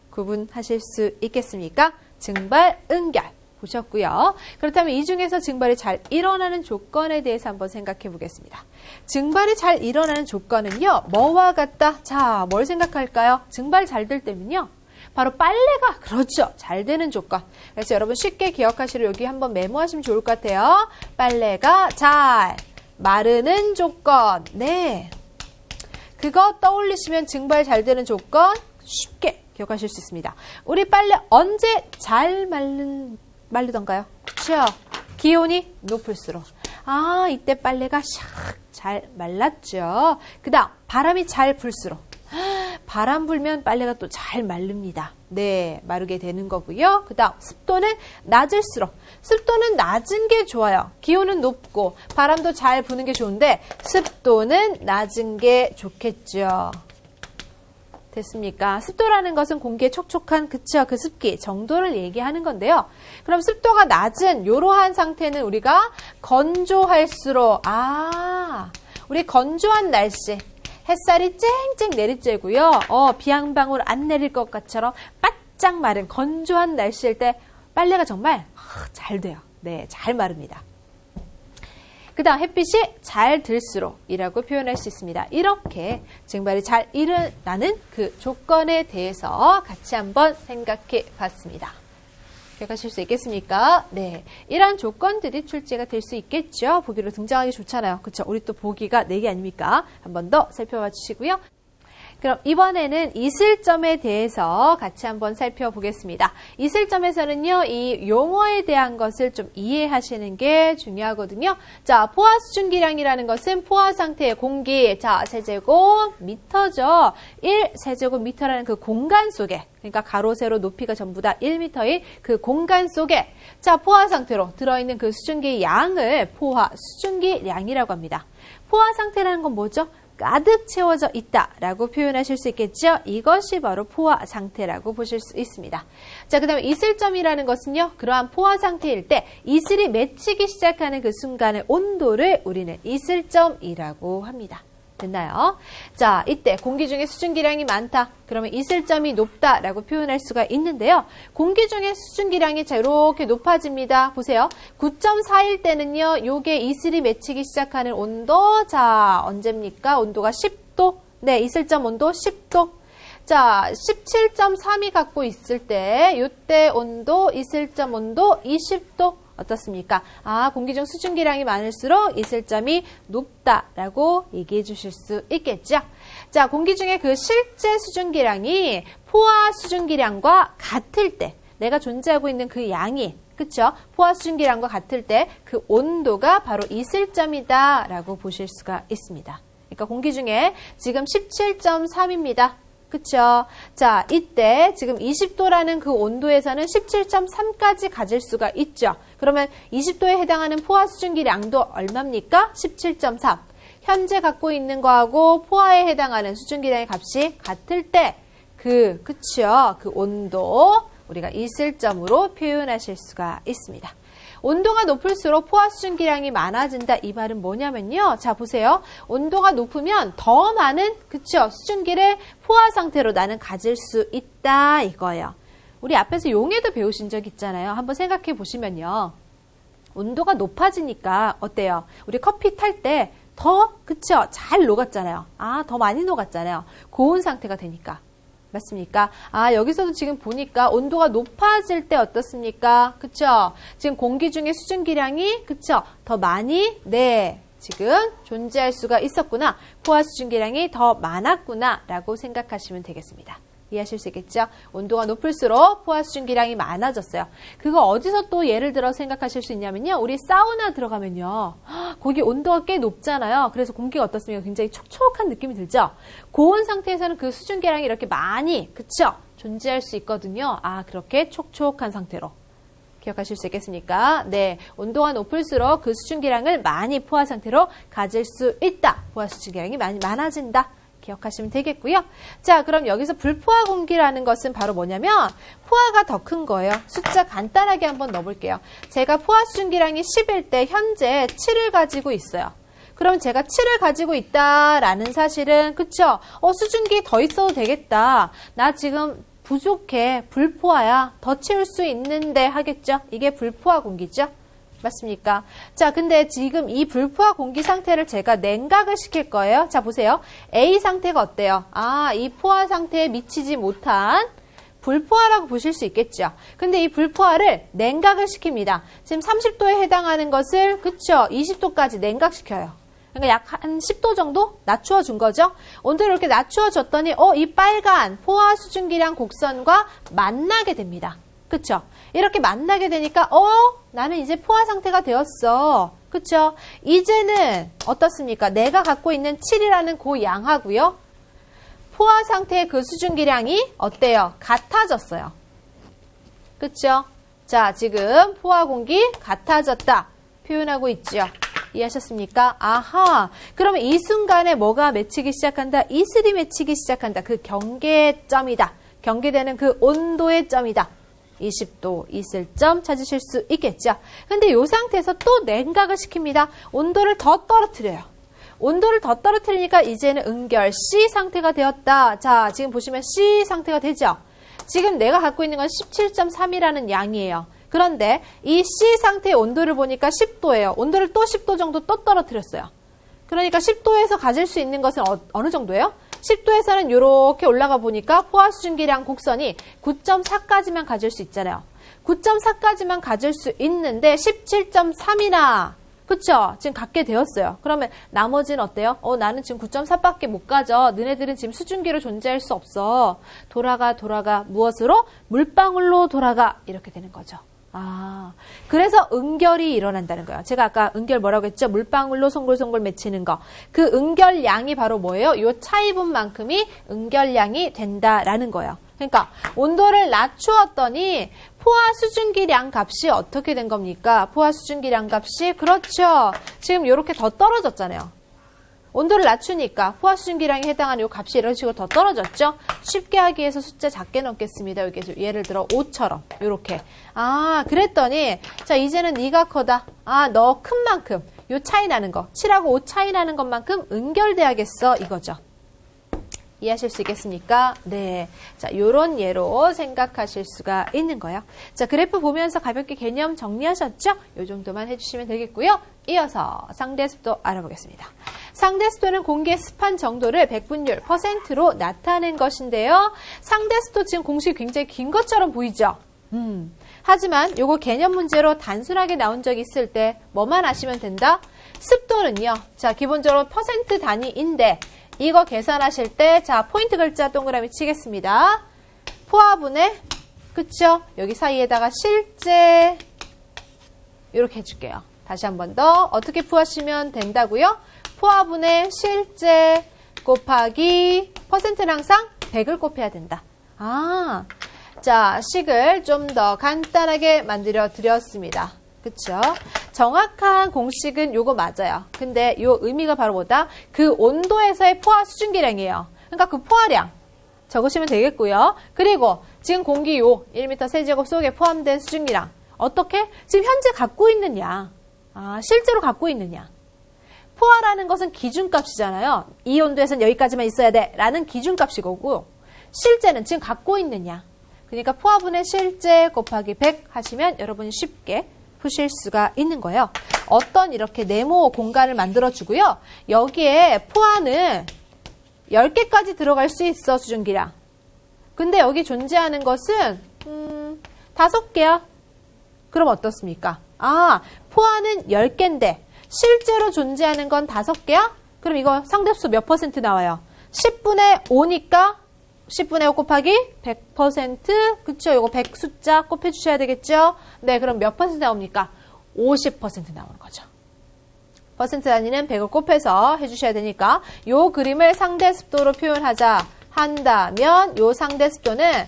구분하실 수 있겠습니까? 증발, 응결 보셨고요. 그렇다면 이 중에서 증발이 잘 일어나는 조건에 대해서 한번 생각해 보겠습니다. 증발이 잘 일어나는 조건은요, 뭐와 같다? 자, 뭘 생각할까요? 증발 잘 될 때면요, 바로 빨래가 그렇죠. 잘 되는 조건. 그래서 여러분 쉽게 기억하시려 여기 한번 메모하시면 좋을 것 같아요. 빨래가 잘 마르는 조건. 네. 그거 떠올리시면 증발 잘 되는 조건 쉽게 기억하실 수 있습니다. 우리 빨래 언제 잘 마르던가요? 그렇죠. 기온이 높을수록. 이때 빨래가 샥 잘 말랐죠. 그 다음 바람이 잘 불수록. 바람 불면 빨래가 또 잘 마릅니다. 네, 마르게 되는 거고요. 그 다음 습도는 낮을수록 습도는 낮은 게 좋아요. 기온은 높고 바람도 잘 부는 게 좋은데 습도는 낮은 게 좋겠죠. 됐습니까? 습도라는 것은 공기의 촉촉한 그쵸? 그 습기 정도를 얘기하는 건데요. 그럼 습도가 낮은 이러한 상태는 우리가 건조할수록 우리 건조한 날씨 햇살이 쨍쨍 내리쬐고요. 비 한 방울 안 내릴 것 같처럼 바짝 마른 건조한 날씨일 때 빨래가 정말 잘 돼요. 네, 잘 마릅니다. 그 다음 햇빛이 잘 들수록 이라고 표현할 수 있습니다. 이렇게 증발이 잘 일어나는 그 조건에 대해서 같이 한번 생각해 봤습니다. 기억하실 수 있겠습니까? 네, 이러한 조건들이 출제가 될 수 있겠죠. 보기로 등장하기 좋잖아요. 그렇죠? 우리 또 보기가 4개 아닙니까? 한 번 더 살펴봐 주시고요. 그럼 이번에는 이슬점에 대해서 같이 한번 살펴보겠습니다. 이슬점에서는요, 이 용어에 대한 것을 좀 이해하시는 게 중요하거든요. 자, 포화 수증기량이라는 것은 포화 상태의 공기, 자, 세제곱미터죠. 1세제곱미터라는 그 공간 속에, 그러니까 가로, 세로, 높이가 전부 다 1m의 그 공간 속에, 자, 포화 상태로 들어있는 그 수증기 양을 포화 수증기량이라고 합니다. 포화 상태라는 건 뭐죠? 가득 채워져 있다라고 표현하실 수 있겠죠? 이것이 바로 포화 상태라고 보실 수 있습니다. 자, 그 다음에 이슬점이라는 것은요, 그러한 포화 상태일 때 이슬이 맺히기 시작하는 그 순간의 온도를 우리는 이슬점이라고 합니다. 됐나요? 자, 이때 공기 중에 수증기량이 많다. 그러면 이슬점이 높다라고 표현할 수가 있는데요. 공기 중에 수증기량이 자, 이렇게 높아집니다. 보세요. 9.4일 때는요, 요게 이슬이 맺히기 시작하는 온도, 자, 언제입니까? 온도가 10도. 네, 이슬점 온도 10도. 자, 17.3이 갖고 있을 때, 요때 온도, 이슬점 온도 20도. 어떻습니까? 공기 중 수증기량이 많을수록 이슬점이 높다라고 얘기해 주실 수 있겠죠? 자, 공기 중에 그 실제 수증기량이 포화 수증기량과 같을 때, 내가 존재하고 있는 그 양이, 그쵸? 포화 수증기량과 같을 때 그 온도가 바로 이슬점이다라고 보실 수가 있습니다. 그러니까 공기 중에 지금 17.3입니다. 그쵸? 자, 이때 지금 20도라는 그 온도에서는 17.3까지 가질 수가 있죠. 그러면 20도에 해당하는 포화 수증기량도 얼마입니까? 17.3. 현재 갖고 있는 거하고 포화에 해당하는 수증기량의 값이 같을 때 그쵸? 그 온도 우리가 이슬점으로 표현하실 수가 있습니다. 온도가 높을수록 포화 수증기량이 많아진다. 이 말은 뭐냐면요. 자, 보세요. 온도가 높으면 더 많은, 그쵸? 수증기를 포화 상태로 나는 가질 수 있다. 이거예요. 우리 앞에서 용해도 배우신 적 있잖아요. 한번 생각해 보시면요. 온도가 높아지니까 어때요? 우리 커피 탈 때 더, 그쵸? 잘 녹았잖아요. 더 많이 녹았잖아요. 고온 상태가 되니까. 맞습니까? 여기서도 지금 보니까 온도가 높아질 때 어떻습니까? 그쵸? 지금 공기 중에 수증기량이, 그쵸? 더 많이, 네, 지금 존재할 수가 있었구나. 포화 수증기량이 더 많았구나. 라고 생각하시면 되겠습니다. 이해하실 수 있겠죠? 온도가 높을수록 포화 수증기량이 많아졌어요. 그거 어디서 또 예를 들어 생각하실 수 있냐면요. 우리 사우나 들어가면요. 거기 온도가 꽤 높잖아요. 그래서 공기가 어떻습니까? 굉장히 촉촉한 느낌이 들죠? 고온 상태에서는 그 수증기량이 이렇게 많이, 그쵸? 존재할 수 있거든요. 그렇게 촉촉한 상태로. 기억하실 수 있겠습니까? 네, 온도가 높을수록 그 수증기량을 많이 포화 상태로 가질 수 있다. 포화 수증기량이 많이 많아진다. 기억하시면 되겠고요. 자, 그럼 여기서 불포화 공기라는 것은 바로 뭐냐면 포화가 더 큰 거예요. 숫자 간단하게 한번 넣어볼게요. 제가 포화 수증기량이 10일 때 현재 7을 가지고 있어요. 그럼 제가 7을 가지고 있다라는 사실은 그쵸? 수증기 더 있어도 되겠다. 나 지금 부족해. 불포화야. 더 채울 수 있는데 하겠죠? 이게 불포화 공기죠? 맞습니까? 자, 근데 지금 이 불포화 공기 상태를 제가 냉각을 시킬 거예요. 자, 보세요. A 상태가 어때요? 이 포화 상태에 미치지 못한 불포화라고 보실 수 있겠죠. 근데 이 불포화를 냉각을 시킵니다. 지금 30도에 해당하는 것을, 그쵸? 20도까지 냉각시켜요. 그러니까 약 한 10도 정도 낮추어 준 거죠. 온도를 이렇게 낮추어 줬더니, 이 빨간 포화 수증기량 곡선과 만나게 됩니다. 그쵸? 이렇게 만나게 되니까 나는 이제 포화 상태가 되었어. 그쵸? 이제는 어떻습니까? 내가 갖고 있는 7이라는 그 양하고요. 포화 상태의 그 수증기량이 어때요? 같아졌어요. 그쵸? 자, 지금 포화 공기 같아졌다. 표현하고 있죠. 이해하셨습니까? 아하. 그러면 이 순간에 뭐가 맺히기 시작한다? 이슬이 맺히기 시작한다. 그 경계점이다. 경계되는 그 온도의 점이다. 20도 이슬점 찾으실 수 있겠죠. 근데 이 상태에서 또 냉각을 시킵니다. 온도를 더 떨어뜨려요. 온도를 더 떨어뜨리니까 이제는 응결 C 상태가 되었다. 자, 지금 보시면 C 상태가 되죠. 지금 내가 갖고 있는 건 17.3이라는 양이에요. 그런데 이 C 상태의 온도를 보니까 10도예요. 온도를 또 10도 정도 또 떨어뜨렸어요. 그러니까 10도에서 가질 수 있는 것은 어느 정도예요? 10도에서는 이렇게 올라가 보니까 포화 수증기량 곡선이 9.4까지만 가질 수 있잖아요. 9.4까지만 가질 수 있는데 17.3이나 그쵸? 지금 갖게 되었어요. 그러면 나머지는 어때요? 나는 지금 9.4밖에 못 가져. 너네들은 지금 수증기로 존재할 수 없어. 돌아가. 무엇으로? 물방울로 돌아가. 이렇게 되는 거죠. 아, 그래서 응결이 일어난다는 거예요. 제가 아까 응결 뭐라고 했죠? 물방울로 송골송골 맺히는 거. 그 응결량이 바로 뭐예요? 요 차이분만큼이 응결량이 된다라는 거예요. 그러니까 온도를 낮추었더니 포화 수증기량 값이 어떻게 된 겁니까? 포화 수증기량 값이 그렇죠. 지금 이렇게 더 떨어졌잖아요. 온도를 낮추니까 포화 수증기량에 해당하는 이 값이 이런 식으로 더 떨어졌죠. 쉽게 하기 위해서 숫자 작게 넣겠습니다. 여기서 예를 들어 5처럼 이렇게. 아, 그랬더니 자 이제는 네가 커다. 아, 너 큰 만큼 요 차이 나는 거 7하고 5 차이 나는 것만큼 응결돼야겠어 이거죠. 이해하실 수 있겠습니까? 네. 자, 요런 예로 생각하실 수가 있는 거예요. 자, 그래프 보면서 가볍게 개념 정리하셨죠? 요 정도만 해주시면 되겠고요. 이어서 상대 습도 알아보겠습니다. 상대 습도는 공기의 습한 정도를 백분율, %로 나타낸 것인데요. 상대 습도 지금 공식이 굉장히 긴 것처럼 보이죠? 하지만 요거 개념 문제로 단순하게 나온 적이 있을 때 뭐만 아시면 된다? 습도는요. 자, 기본적으로 % 단위인데 이거 계산하실 때, 자, 포인트 글자 동그라미 치겠습니다. 포화분의, 그쵸? 여기 사이에다가 실제, 이렇게 해줄게요. 다시 한 번 더. 어떻게 푸하시면 된다고요? 포화분의 실제 곱하기 %는 항상 100을 곱해야 된다. 아, 자, 식을 좀 더 간단하게 만들어 드렸습니다. 그쵸? 정확한 공식은 요거 맞아요. 근데 요 의미가 바로 뭐다? 그 온도에서의 포화 수증기량이에요. 그러니까 그 포화량 적으시면 되겠고요. 그리고 지금 공기 요 1m 세제곱 속에 포함된 수증기량 어떻게? 지금 현재 갖고 있는 양. 아, 실제로 갖고 있는 양. 포화라는 것은 기준값이잖아요. 이 온도에서는 여기까지만 있어야 돼 라는 기준값이고 실제는 지금 갖고 있는 양. 그러니까 포화분의 실제 곱하기 100 하시면 여러분이 쉽게 푸실 수가 있는 거예요. 어떤 이렇게 네모 공간을 만들어주고요. 여기에 포화는 10개까지 들어갈 수 있어, 수증기량. 근데 여기 존재하는 것은 5개야. 그럼 어떻습니까? 아, 포화는 10개인데 실제로 존재하는 건 5개야? 그럼 이거 상대수 몇 % 나와요? 10분의 5니까 10분의 5 곱하기 100%, 그쵸? 요거 100 숫자 곱해주셔야 되겠죠? 네, 그럼 몇 % 나옵니까? 50% 나오는 거죠. 퍼센트 단위는 100을 곱해서 해주셔야 되니까 요 그림을 상대 습도로 표현하자 한다면 요 상대 습도는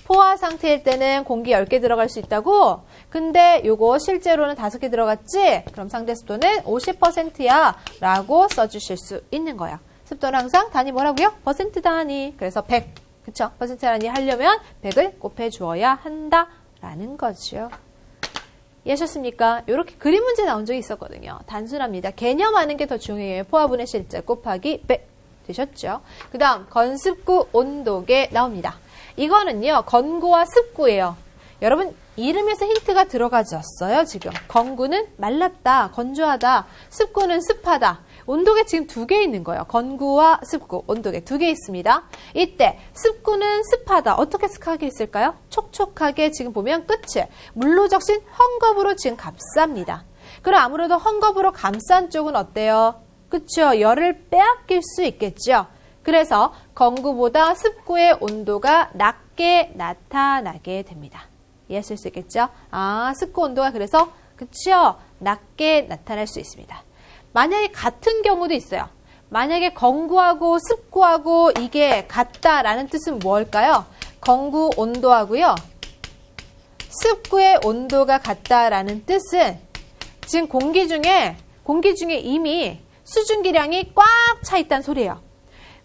포화 상태일 때는 공기 10개 들어갈 수 있다고? 근데 요거 실제로는 5개 들어갔지? 그럼 상대 습도는 50%야 라고 써주실 수 있는 거예요. 습도는 항상 단위 뭐라고요? 퍼센트 단위. 그래서 100. 그쵸? 퍼센트 단위 하려면 100을 곱해 주어야 한다라는 거죠. 이해하셨습니까? 이렇게 그림 문제 나온 적이 있었거든요. 단순합니다. 개념 아는 게 더 중요해요. 포화분의 실제 곱하기 100. 되셨죠? 그 다음 건습구 온도계 나옵니다. 이거는요. 건구와 습구예요. 여러분 이름에서 힌트가 들어가졌어요. 지금. 건구는 말랐다, 건조하다. 습구는 습하다. 온도계 지금 2개 있는 거예요. 건구와 습구, 온도계 2개 있습니다. 이때 습구는 습하다. 어떻게 습하게 있을까요? 촉촉하게 지금 보면 끝이 물로 적신 헝겊으로 지금 감쌉니다. 그럼 아무래도 헝겊으로 감싼 쪽은 어때요? 그쵸? 열을 빼앗길 수 있겠죠. 그래서 건구보다 습구의 온도가 낮게 나타나게 됩니다. 이해하실 수 있겠죠? 아, 습구 온도가 그래서 그쵸? 낮게 나타날 수 있습니다. 만약에 같은 경우도 있어요. 만약에 건구하고 습구하고 이게 같다라는 뜻은 뭘까요? 건구 온도하고요. 습구의 온도가 같다라는 뜻은 지금 공기 중에 이미 수증기량이 꽉 차 있다는 소리예요.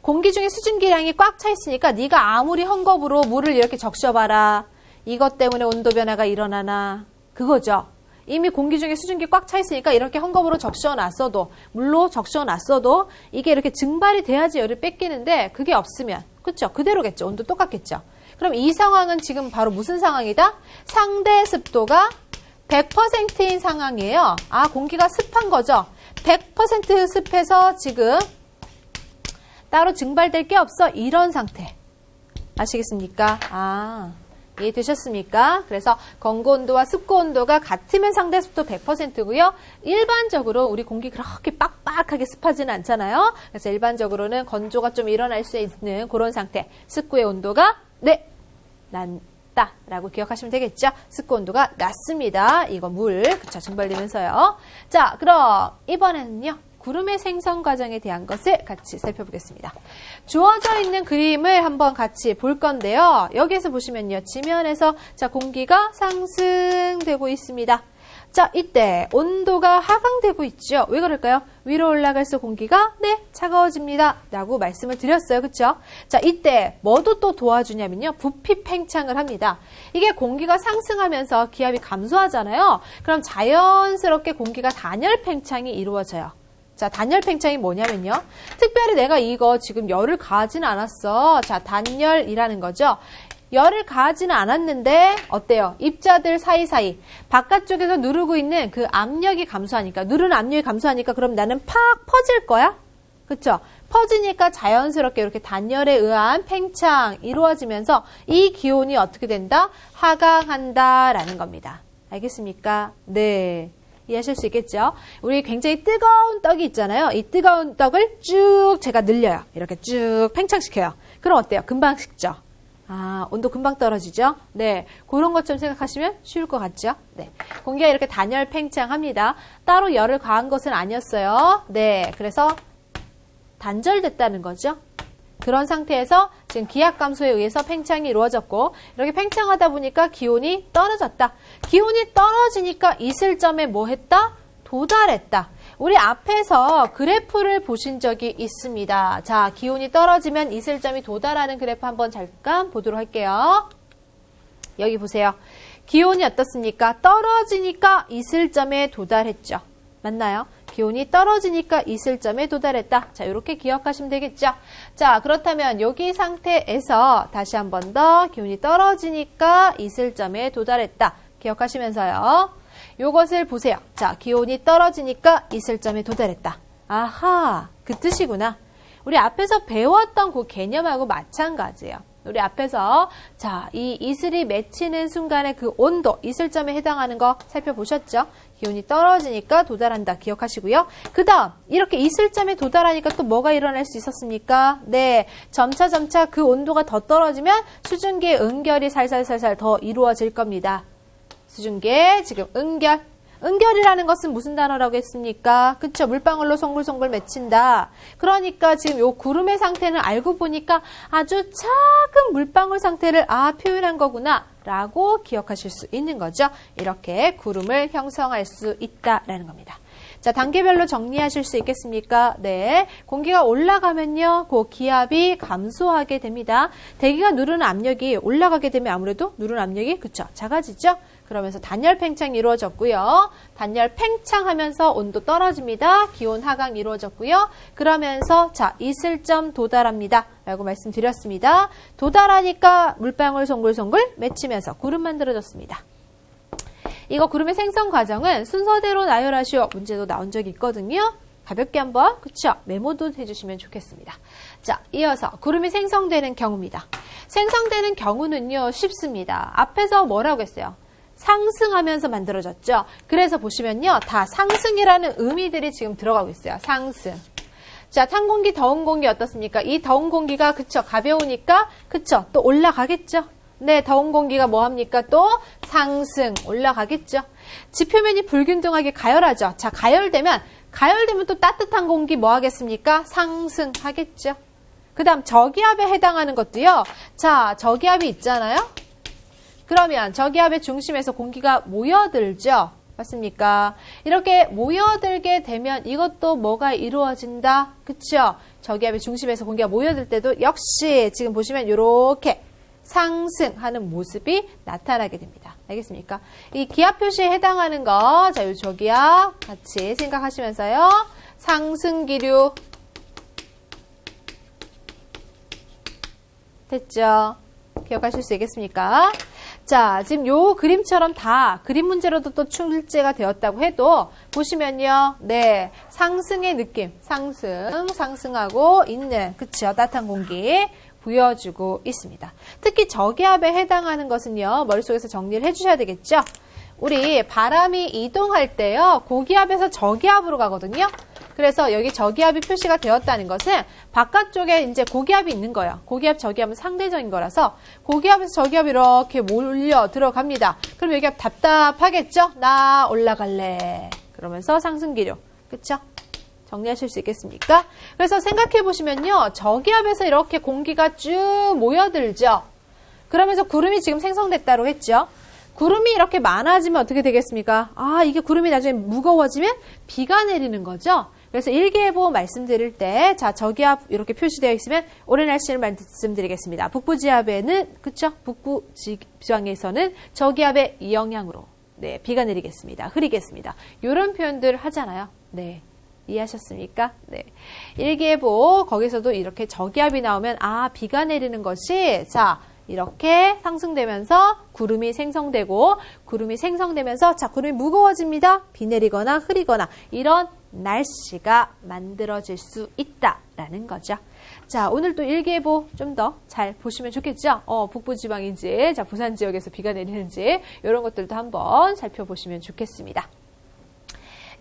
공기 중에 수증기량이 꽉 차 있으니까 네가 아무리 헝겊으로 물을 이렇게 적셔봐라. 이것 때문에 온도 변화가 일어나나. 그거죠. 이미 공기 중에 수증기 꽉 차 있으니까 이렇게 헝겊으로 적셔놨어도, 물로 적셔놨어도 이게 이렇게 증발이 돼야지 열을 뺏기는데 그게 없으면, 그쵸? 그대로겠죠. 온도 똑같겠죠. 그럼 이 상황은 지금 바로 무슨 상황이다? 상대 습도가 100%인 상황이에요. 아, 공기가 습한 거죠. 100% 습해서 지금 따로 증발될 게 없어. 이런 상태. 아시겠습니까? 아, 이해되셨습니까? 그래서 건구 온도와 습구 온도가 같으면 상대 습도 100%고요. 일반적으로 우리 공기 그렇게 빡빡하게 습하지는 않잖아요. 그래서 일반적으로는 건조가 좀 일어날 수 있는 그런 상태. 습구의 온도가 낮다라고 기억하시면 되겠죠? 습구 온도가 낮습니다. 이거 물, 그쵸? 증발되면서요. 자, 그럼 이번에는요. 구름의 생성 과정에 대한 것을 같이 살펴보겠습니다. 주어져 있는 그림을 한번 같이 볼 건데요. 여기에서 보시면요. 지면에서 자, 공기가 상승되고 있습니다. 자, 이때 온도가 하강되고 있죠. 왜 그럴까요? 위로 올라갈수록 공기가 차가워집니다. 라고 말씀을 드렸어요. 그쵸? 자, 이때 뭐도 또 도와주냐면요. 부피 팽창을 합니다. 이게 공기가 상승하면서 기압이 감소하잖아요. 그럼 자연스럽게 공기가 단열 팽창이 이루어져요. 자, 단열 팽창이 뭐냐면요. 특별히 내가 이거 지금 열을 가하지는 않았어. 자, 단열이라는 거죠. 열을 가하지는 않았는데 어때요? 입자들 사이사이 바깥쪽에서 누르고 있는 그 압력이 감소하니까, 누르는 압력이 감소하니까 그럼 나는 팍 퍼질 거야? 그쵸? 퍼지니까 자연스럽게 이렇게 단열에 의한 팽창 이루어지면서 이 기온이 어떻게 된다? 하강한다라는 겁니다. 알겠습니까? 네. 이해하실 수 있겠죠? 우리 굉장히 뜨거운 떡이 있잖아요. 이 뜨거운 떡을 쭉 제가 늘려요. 이렇게 쭉 팽창시켜요. 그럼 어때요? 금방 식죠? 아, 온도 금방 떨어지죠? 네. 그런 것처럼 생각하시면 쉬울 것 같죠? 네. 공기가 이렇게 단열 팽창합니다. 따로 열을 가한 것은 아니었어요. 네. 그래서 단절됐다는 거죠. 그런 상태에서 지금 기압 감소에 의해서 팽창이 이루어졌고, 이렇게 팽창하다 보니까 기온이 떨어졌다. 기온이 떨어지니까 이슬점에 뭐 했다? 도달했다. 우리 앞에서 그래프를 보신 적이 있습니다. 자, 기온이 떨어지면 이슬점이 도달하는 그래프 한번 잠깐 보도록 할게요. 여기 보세요. 기온이 어떻습니까? 떨어지니까 이슬점에 도달했죠. 맞나요? 기온이 떨어지니까 이슬점에 도달했다. 자, 이렇게 기억하시면 되겠죠? 자, 그렇다면 여기 상태에서 다시 한 번 더 기온이 떨어지니까 이슬점에 도달했다. 기억하시면서요. 요것을 보세요. 자, 기온이 떨어지니까 이슬점에 도달했다. 아하, 그 뜻이구나. 우리 앞에서 배웠던 그 개념하고 마찬가지예요. 우리 앞에서 자, 이 이슬이 맺히는 순간의 그 온도, 이슬점에 해당하는 거 살펴보셨죠? 기온이 떨어지니까 도달한다. 기억하시고요. 그 다음 이렇게 이슬점에 도달하니까 또 뭐가 일어날 수 있었습니까? 네, 점차 그 온도가 더 떨어지면 수증기의 응결이 살살살살 더 이루어질 겁니다. 수증기의 지금 응결이라는 것은 무슨 단어라고 했습니까? 그쵸? 물방울로 송글송글 맺힌다. 그러니까 지금 요 구름의 상태는 알고 보니까 아주 작은 물방울 상태를 표현한 거구나 라고 기억하실 수 있는 거죠. 이렇게 구름을 형성할 수 있다라는 겁니다. 자, 단계별로 정리하실 수 있겠습니까? 네. 공기가 올라가면요, 그 기압이 감소하게 됩니다. 대기가 누르는 압력이 올라가게 되면 아무래도 누르는 압력이, 그쵸? 작아지죠? 그러면서 단열 팽창이 이루어졌고요. 단열 팽창하면서 온도 떨어집니다. 기온 하강 이루어졌고요. 그러면서 자, 이슬점 도달합니다. 라고 말씀드렸습니다. 도달하니까 물방울 송글송글 맺히면서 구름 만들어졌습니다. 이거 구름의 생성 과정은 순서대로 나열하시오. 문제도 나온 적이 있거든요. 가볍게 한번, 그쵸? 메모도 해주시면 좋겠습니다. 자, 이어서 구름이 생성되는 경우입니다. 생성되는 경우는요, 쉽습니다. 앞에서 뭐라고 했어요? 상승하면서 만들어졌죠. 그래서 보시면요, 다 상승이라는 의미들이 지금 들어가고 있어요. 상승. 자, 찬 공기, 더운 공기 어떻습니까? 이 더운 공기가, 그쵸? 가벼우니까, 그쵸? 또 올라가겠죠? 네, 더운 공기가 뭐 합니까? 또 상승, 올라가겠죠. 지표면이 불균등하게 가열하죠. 자, 가열되면 또 따뜻한 공기 뭐 하겠습니까? 상승하겠죠. 그 다음 저기압에 해당하는 것도요. 자, 저기압이 있잖아요. 그러면 저기압의 중심에서 공기가 모여들죠. 맞습니까? 이렇게 모여들게 되면 이것도 뭐가 이루어진다? 그쵸? 저기압의 중심에서 공기가 모여들 때도 역시 지금 보시면 이렇게 상승하는 모습이 나타나게 됩니다. 알겠습니까? 이 기압 표시에 해당하는 거, 자, 요 저기압 같이 생각하시면서요. 상승 기류. 됐죠? 기억하실 수 있겠습니까? 자, 지금 요 그림처럼 다 그림 문제로도 또 출제가 되었다고 해도 보시면요. 네, 상승의 느낌, 상승하고 있는, 그쵸? 따뜻한 공기 보여주고 있습니다. 특히 저기압에 해당하는 것은요. 머릿속에서 정리를 해주셔야 되겠죠? 우리 바람이 이동할 때요. 고기압에서 저기압으로 가거든요. 그래서 여기 저기압이 표시가 되었다는 것은 바깥쪽에 이제 고기압이 있는 거예요. 고기압, 저기압은 상대적인 거라서 고기압에서 저기압이 이렇게 몰려 들어갑니다. 그럼 여기가 답답하겠죠? 나 올라갈래. 그러면서 상승기류. 그쵸? 정리하실 수 있겠습니까? 그래서 생각해 보시면요. 저기압에서 이렇게 공기가 쭉 모여들죠. 그러면서 구름이 지금 생성됐다고 했죠. 구름이 이렇게 많아지면 어떻게 되겠습니까? 아, 이게 구름이 나중에 무거워지면 비가 내리는 거죠. 그래서 일기예보 말씀드릴 때, 자, 저기압 이렇게 표시되어 있으면 올해 날씨를 말씀드리겠습니다. 북부지압에는, 그쵸? 북부지방에서는 저기압의 영향으로, 네, 비가 내리겠습니다. 흐리겠습니다. 이런 표현들 하잖아요. 네. 이해하셨습니까? 네. 일기예보, 거기서도 이렇게 저기압이 나오면, 아, 비가 내리는 것이, 자, 이렇게 상승되면서 구름이 생성되고, 구름이 생성되면서, 자, 구름이 무거워집니다. 비 내리거나 흐리거나, 이런 날씨가 만들어질 수 있다라는 거죠. 자, 오늘 또 일기예보 좀 더 잘 보시면 좋겠죠? 북부지방인지, 자, 부산 지역에서 비가 내리는지, 이런 것들도 한번 살펴보시면 좋겠습니다.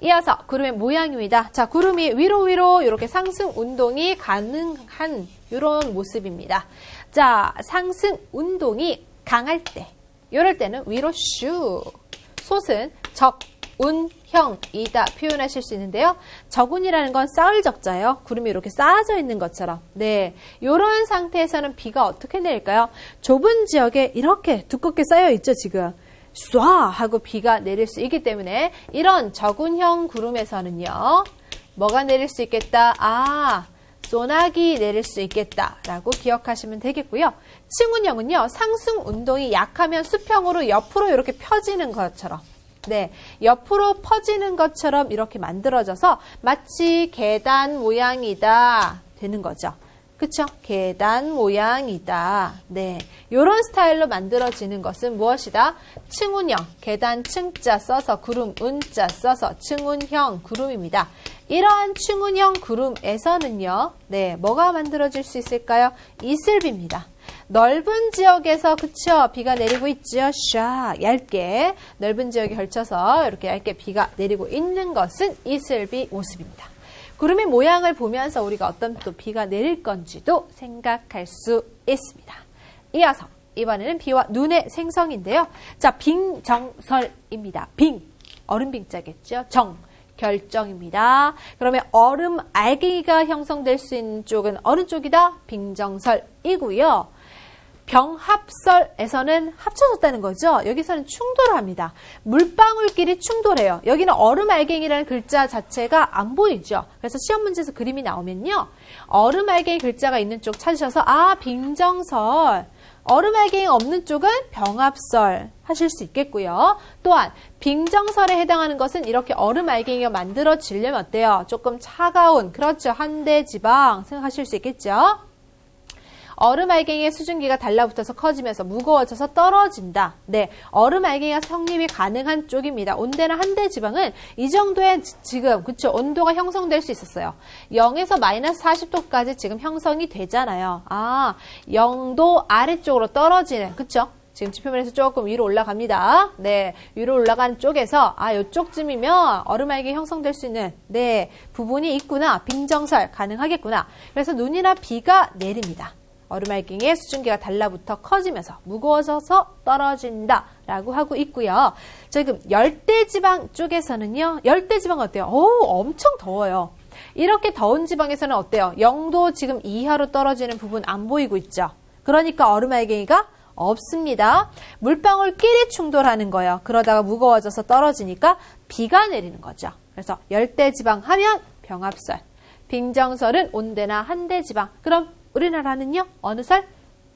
이어서 구름의 모양입니다. 자, 구름이 위로 이렇게 상승 운동이 가능한 이런 모습입니다. 자, 상승 운동이 강할 때, 이럴 때는 위로 슉, 솟은 적운형이다 표현하실 수 있는데요. 적운이라는 건 쌓을 적자예요. 구름이 이렇게 쌓아져 있는 것처럼. 네, 이런 상태에서는 비가 어떻게 내릴까요? 좁은 지역에 이렇게 두껍게 쌓여 있죠, 지금. 쏴 하고 비가 내릴 수 있기 때문에 이런 적운형 구름에서는요. 뭐가 내릴 수 있겠다? 아, 소나기 내릴 수 있겠다라고 기억하시면 되겠고요. 층운형은요. 상승 운동이 약하면 수평으로 옆으로 이렇게 펴지는 것처럼, 네, 옆으로 퍼지는 것처럼 이렇게 만들어져서 마치 계단 모양이다 되는 거죠. 그쵸? 계단 모양이다. 네. 요런 스타일로 만들어지는 것은 무엇이다? 층운형. 계단 층자 써서 구름 운자 써서 층운형 구름입니다. 이러한 층운형 구름에서는요. 네. 뭐가 만들어질 수 있을까요? 이슬비입니다. 넓은 지역에서, 그쵸? 비가 내리고 있죠? 샥. 얇게. 넓은 지역에 걸쳐서 이렇게 얇게 비가 내리고 있는 것은 이슬비 모습입니다. 구름의 모양을 보면서 우리가 어떤 또 비가 내릴 건지도 생각할 수 있습니다. 이어서 이번에는 비와 눈의 생성인데요. 자, 빙정설입니다. 빙, 얼음빙자겠죠. 정, 결정입니다. 그러면 얼음 알갱이가 형성될 수 있는 쪽은 어느 쪽이다? 빙정설이고요. 병합설에서는 합쳐졌다는 거죠. 여기서는 충돌을 합니다. 물방울끼리 충돌해요. 여기는 얼음 알갱이라는 글자 자체가 안 보이죠. 그래서 시험 문제에서 그림이 나오면요. 얼음 알갱이 글자가 있는 쪽 찾으셔서 아, 빙정설. 얼음 알갱이 없는 쪽은 병합설 하실 수 있겠고요. 또한 빙정설에 해당하는 것은 이렇게 얼음 알갱이가 만들어지려면 어때요? 조금 차가운, 그렇죠. 한대지방 생각하실 수 있겠죠. 얼음 알갱이의 수증기가 달라붙어서 커지면서 무거워져서 떨어진다. 네, 얼음 알갱이가 성립이 가능한 쪽입니다. 온대나 한대지방은 이 정도의 지금, 그쵸, 온도가 형성될 수 있었어요. 0에서 마이너스 40도까지 지금 형성이 되잖아요. 아, 0도 아래쪽으로 떨어지는, 그쵸? 지금 지표면에서 조금 위로 올라갑니다. 네, 위로 올라간 쪽에서 아, 요쪽쯤이면 얼음 알갱이 형성될 수 있는 네, 부분이 있구나. 빙정설 가능하겠구나. 그래서 눈이나 비가 내립니다. 얼음알갱이의 수증기가 달라붙어 커지면서 무거워져서 떨어진다 라고 하고 있고요. 지금 열대지방 쪽에서는요. 열대지방 어때요? 엄청 더워요. 이렇게 더운 지방에서는 어때요? 0도 지금 이하로 떨어지는 부분 안 보이고 있죠. 그러니까 얼음알갱이가 없습니다. 물방울끼리 충돌하는 거예요. 그러다가 무거워져서 떨어지니까 비가 내리는 거죠. 그래서 열대지방 하면 병합설, 빙정설은 온대나 한대지방. 그럼 우리나라는요? 어느 설?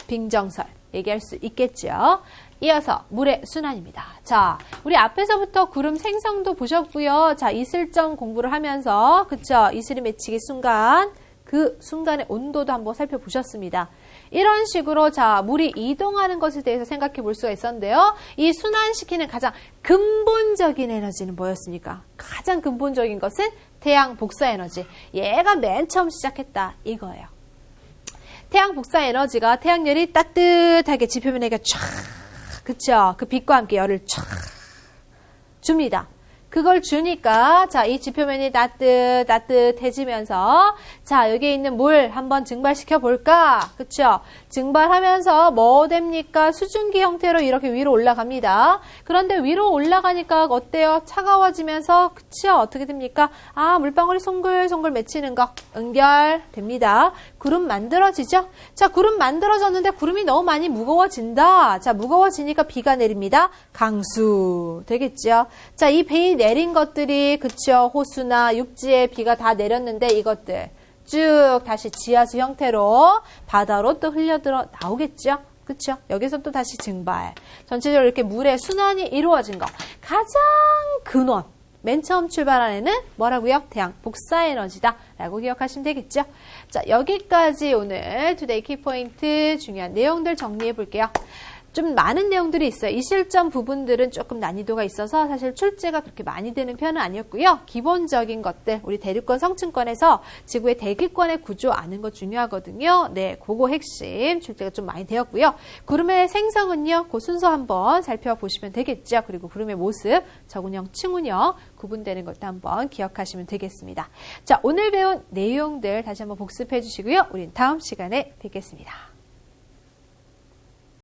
빙정설 얘기할 수 있겠죠. 이어서 물의 순환입니다. 자, 우리 앞에서부터 구름 생성도 보셨고요. 자, 이슬점 공부를 하면서 그쵸? 이슬이 맺히기 순간 그 순간의 온도도 한번 살펴보셨습니다. 이런 식으로 자 물이 이동하는 것에 대해서 생각해 볼 수가 있었는데요. 이 순환시키는 가장 근본적인 에너지는 뭐였습니까? 가장 근본적인 것은 태양 복사 에너지. 얘가 맨 처음 시작했다 이거예요. 태양 복사 에너지가 태양열이 따뜻하게 지표면에게 쫙 그쵸? 그 빛과 함께 열을 쫙 줍니다. 그걸 주니까 자, 이 지표면이 따뜻해지면서 자, 여기에 있는 물 한번 증발시켜 볼까? 그쵸? 증발하면서 뭐 됩니까? 수증기 형태로 이렇게 위로 올라갑니다. 그런데 위로 올라가니까 어때요? 차가워지면서 그쵸? 어떻게 됩니까? 아, 물방울이 송글송글 맺히는 거 연결됩니다. 구름 만들어지죠? 자, 구름 만들어졌는데 구름이 너무 많이 무거워진다. 자, 무거워지니까 비가 내립니다. 강수 되겠죠? 자, 이 비 내린 것들이 그쵸? 호수나 육지에 비가 다 내렸는데 이것들 쭉 다시 지하수 형태로 바다로 또 흘려들어 나오겠죠? 그쵸? 여기서 또 다시 증발. 전체적으로 이렇게 물의 순환이 이루어진 거. 가장 근원. 맨 처음 출발한 애는 뭐라고요? 태양 복사 에너지다 라고 기억하시면 되겠죠? 자, 여기까지 오늘 투데이 키포인트 중요한 내용들 정리해 볼게요. 좀 많은 내용들이 있어요. 이 실점 부분들은 조금 난이도가 있어서 사실 출제가 그렇게 많이 되는 편은 아니었고요. 기본적인 것들, 우리 대륙권 성층권에서 지구의 대기권의 구조 아는 거 중요하거든요. 네, 그거 핵심 출제가 좀 많이 되었고요. 구름의 생성은요, 그 순서 한번 살펴보시면 되겠죠. 그리고 구름의 모습, 저군형, 층운형 구분되는 것도 한번 기억하시면 되겠습니다. 자, 오늘 배운 내용들 다시 한번 복습해 주시고요. 우린 다음 시간에 뵙겠습니다.